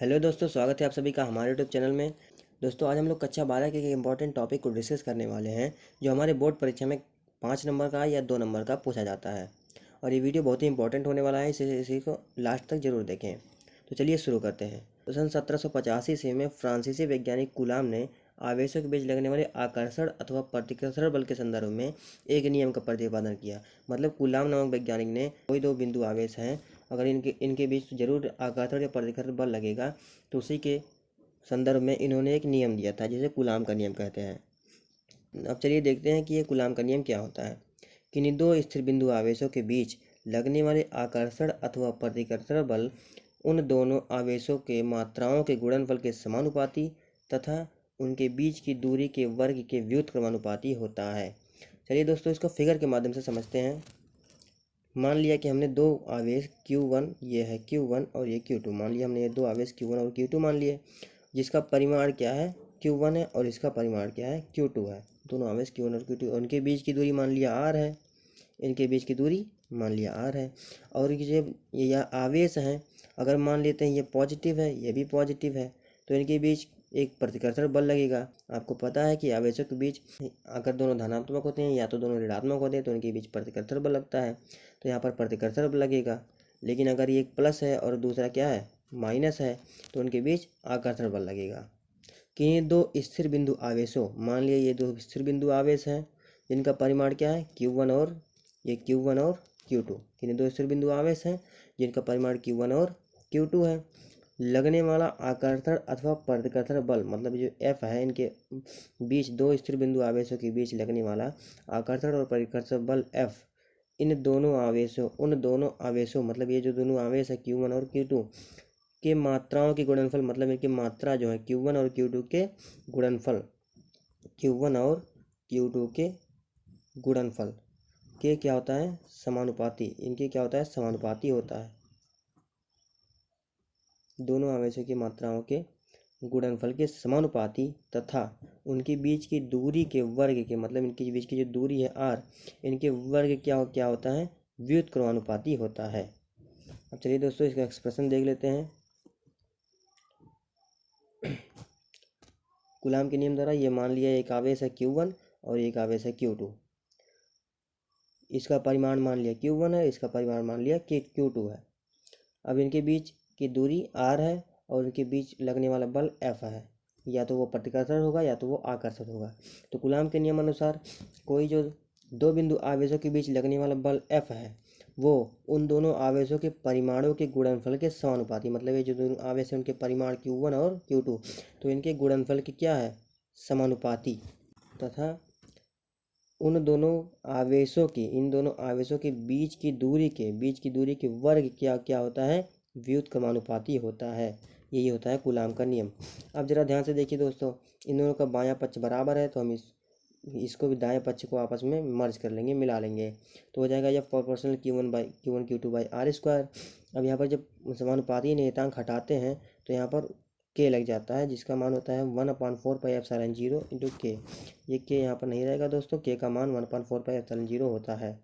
Hello दोस्तों, स्वागत है आप सभी का हमारे यूट्यूब चैनल में। दोस्तों, आज हम लोग कक्षा 12 के एक इम्पॉर्टेंट टॉपिक को डिस्कस करने वाले हैं जो हमारे बोर्ड परीक्षा में 5 नंबर का या 2 नंबर का पूछा जाता है। और ये वीडियो बहुत ही इंपॉर्टेंट होने वाला है, इसी को लास्ट तक जरूर देखें। तो चलिए शुरू करते हैं। तो सन 1785 ईस्वी में फ्रांसीसी वैज्ञानिक कूलाम ने आवेशों के बीच लगने वाले आकर्षण अथवा प्रतिकर्षण बल के संदर्भ में एक नियम का प्रतिपादन किया। मतलब कूलाम नामक वैज्ञानिक ने कोई दो बिंदु आवेश हैं, अगर इनके इनके बीच जरूर आकर्षण या प्रतिकर्षण बल लगेगा, तो उसी के संदर्भ में इन्होंने एक नियम दिया था जिसे कूलाम का नियम कहते हैं। अब चलिए देखते हैं कि ये कूलाम का नियम क्या होता है। किन्हीं दो स्थिर बिंदु आवेशों के बीच लगने वाले आकर्षण अथवा प्रतिकर्षण बल उन दोनों आवेशों के मात्राओं के गुणनफल के समानुपाती तथा उनके बीच की दूरी के वर्ग के व्युत्क्रमानुपाती होता है। चलिए दोस्तों, इसको फिगर के माध्यम से समझते हैं। मान लिया कि हमने दो आवेश Q1, ये है Q1 और ये Q2 मान लिया। हमने ये दो आवेश Q1 और Q2 मान लिए, जिसका परिमाण क्या है Q1 है और इसका परिमाण क्या है Q2 है। दोनों आवेश Q1 और Q2, उनके बीच की दूरी मान लिया R है, इनके बीच की दूरी मान लिया R है। और ये आवेश हैं, अगर मान लेते हैं ये पॉजिटिव है, ये भी पॉजिटिव है, तो इनके बीच एक प्रतिकर्षण बल लगेगा। आपको पता है कि आवेशों के बीच अगर दोनों धनात्मक होते हैं या तो दोनों ऋणात्मक होते हैं तो इनके बीच प्रतिकर्षण बल लगता है, तो यहाँ पर प्रतिकर्षण बल लगेगा। लेकिन अगर ये एक प्लस है और दूसरा क्या है माइनस है, तो उनके बीच आकर्षण बल लगेगा। किन्हीं दो स्थिर बिंदु आवेशों, मान लिया ये दो स्थिर बिंदु आवेश हैं जिनका परिमाण क्या है Q1 और Q2। किन्हीं दो स्थिर बिंदु आवेश हैं जिनका परिमाण Q1 और Q2 है। लगने वाला आकर्षण अथवा प्रतिकर्षण बल, मतलब जो F है, इनके बीच दो स्थिर बिंदु आवेशों के बीच लगने वाला आकर्षण और प्रतिकर्षण बल F उन दोनों आवेशों मतलब ये जो दोनों आवेश है Q1 और Q2 के मात्राओं के गुणनफल, मतलब इनकी मात्रा जो है Q1 और Q2 के गुणनफल, Q1 और Q2 के गुणनफल के क्या होता है समानुपाती। इनके क्या होता है समानुपाती होता है। दोनों आवेशों की मात्राओं के गुणनफल के समानुपाती तथा उनके बीच की दूरी के वर्ग के, मतलब इनके बीच की जो दूरी है R, इनके वर्ग क्या होता है व्युत्क्रमानुपाती होता है। अब चलिए दोस्तों, इसका एक्सप्रेशन देख लेते हैं। कूलाम के नियम द्वारा ये मान लिया एक आवेश है Q1 और एक आवेश है Q2। इसका परिमाण मान लिया Q1 है, इसका परिमाण मान लिया Q2 है। अब इनके बीच की दूरी R है और इनके बीच लगने वाला बल F है। या तो वो प्रतिकर्षण होगा या तो वो आकर्षण होगा। तो कूलाम के नियम अनुसार कोई जो दो बिंदु आवेशों के बीच लगने वाला बल F है वो उन दोनों आवेशों के परिमाणों के गुणनफल के समानुपाती, मतलब ये जो दोनों आवेश हैं उनके परिमाण Q1 और Q2, तो इनके गुणनफल के क्या है समानुपाती तथा इन दोनों आवेशों के बीच की दूरी के वर्ग क्या होता है व्युत्क्रमानुपाती होता है। यही होता है कूलाम का नियम। अब जरा ध्यान से देखिए दोस्तों, इन दोनों का बायां पक्ष बराबर है, तो हम इसको भी दाएं पक्ष को आपस में मर्ज कर लेंगे, मिला लेंगे, तो हो जाएगा यह प्रोपोर्शनल Q1 Q2/R²। अब यहाँ पर जब समानुपाती नियतांक हटाते हैं तो यहाँ पर के लग जाता है, जिसका मान होता है 1/4πε0 इंटू के। ये के यहाँ पर नहीं रहेगा दोस्तों, के का मान 1/4πε0 होता है।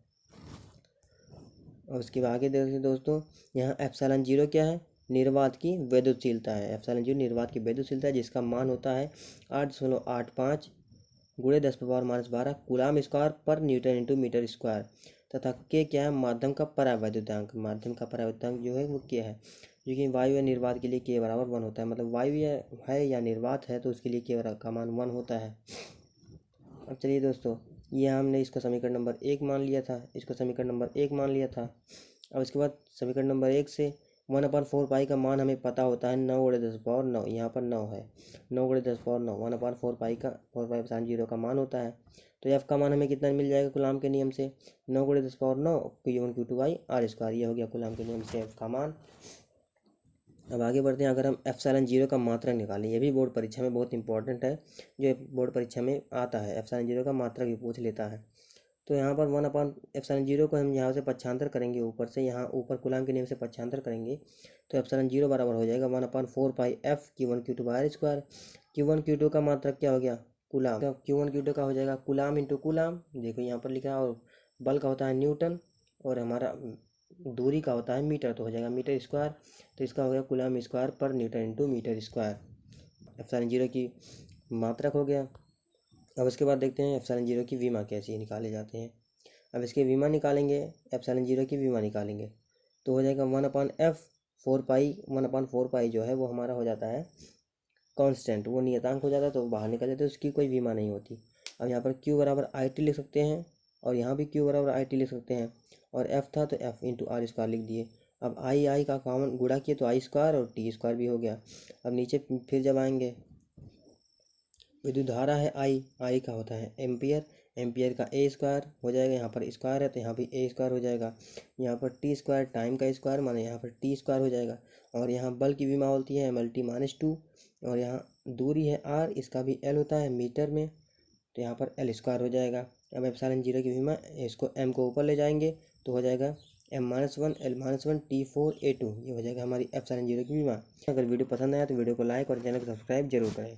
और उसके आगे देखिए दोस्तों, यहाँ ε0 क्या है निर्वात की वैद्युतशीलता है। ε0 निर्वात की वैद्युतशीलता है, जिसका मान होता है 8.85 × 10⁻12 कूलाम स्क्वायर पर न्यूटन इंटू मीटर स्क्वायर। तथा के क्या है माध्यम का परावैद्युतांक। माध्यम का परावैद्युतांक जो है वो के है, जो कि वायु या निर्वात के लिए के बराबर 1 होता है। मतलब वायु है या निर्वात है तो उसके लिए के का मान 1 होता है। अब चलिए दोस्तों, ये हमने इसका समीकरण नंबर 1 मान लिया था, इसको समीकरण नंबर 1 मान लिया था। अब इसके बाद समीकरण नंबर 1 से 1/4π का मान हमें पता होता है 9 × 10⁻9। यहाँ पर 9 है, 9 × 10⁻9 1/4π का 4πε0 का मान होता है। तो एफ का मान हमें कितना मिल जाएगा कूलाम के नियम से 9 × 10⁻9 Q1 Q2/R²। ये हो गया कूलाम के नियम से एफ का मान। अब आगे बढ़ते हैं। अगर हम ε0 का मात्रक निकालें, ये भी बोर्ड परीक्षा में बहुत इंपॉर्टेंट है, जो बोर्ड परीक्षा में आता है, ε0 का मात्रक भी पूछ लेता है। तो यहाँ पर 1/ε0 को हम यहाँ से पक्षांतर करेंगे, ऊपर से यहाँ ऊपर कूलाम के नियम से पक्षांतर करेंगे तो ε0 बराबर हो जाएगा 1/4πf Q1 Q2/R²। Q1 Q2 का मात्रक क्या हो गया कूलाम, Q1 Q2 का हो जाएगा कूलाम इंटू कूलाम, देखो यहाँ पर लिखा है, और बल का होता है न्यूटन, और हमारा दूरी का होता है मीटर, तो हो जाएगा मीटर स्क्वायर। तो इसका हो गया कूलम स्क्वायर पर newton into metre square. Epsilon zero की मात्रक हो गया। अब उसके बाद देखते हैं एप्सिलॉन जीरो की विमा कैसे निकाले जाते हैं। अब इसके विमा निकालेंगे, एप्सिलॉन जीरो की विमा निकालेंगे तो हो जाएगा 1/f 4 पाई। 1/4 पाई जो है वो हमारा हो जाता है कांस्टेंट, वो नियतांक हो जाता है, तो बाहर निकल जाता है, उसकी कोई विमा नहीं होती। अब यहाँ पर q बराबर IT लिख सकते हैं और यहाँ भी q बराबर IT लिख सकते हैं, और f था तो f इंटू आर स्क्वायर लिख दिए। अब आई का कॉमन गुणा किए तो आई स्क्वायर और टी स्क्वायर भी हो गया। अब नीचे फिर जब आएंगे, विद्युत धारा है आई का होता है एम्पियर, एम्पियर का ए स्क्वायर हो जाएगा, यहाँ पर स्क्वायर है तो यहाँ भी ए स्क्वायर हो जाएगा। यहाँ पर टी स्क्वायर टाइम का स्क्वायर माने यहाँ पर टी स्क्वायर हो जाएगा। और यहाँ बल की विमा होती है MLT-2, और यहाँ दूरी है r, इसका भी L होता है मीटर में, तो यहाँ पर L स्क्वायर हो जाएगा। अब एप्सिलॉन जीरो की विमा, इसको m को ऊपर ले जाएंगे तो हो जाएगा m-1 L-1 T4A2, ये हो जाएगा हमारी एप्सिलॉन जीरो की विमा। अगर वीडियो पसंद आया तो वीडियो को लाइक और चैनल को सब्सक्राइब जरूर करें।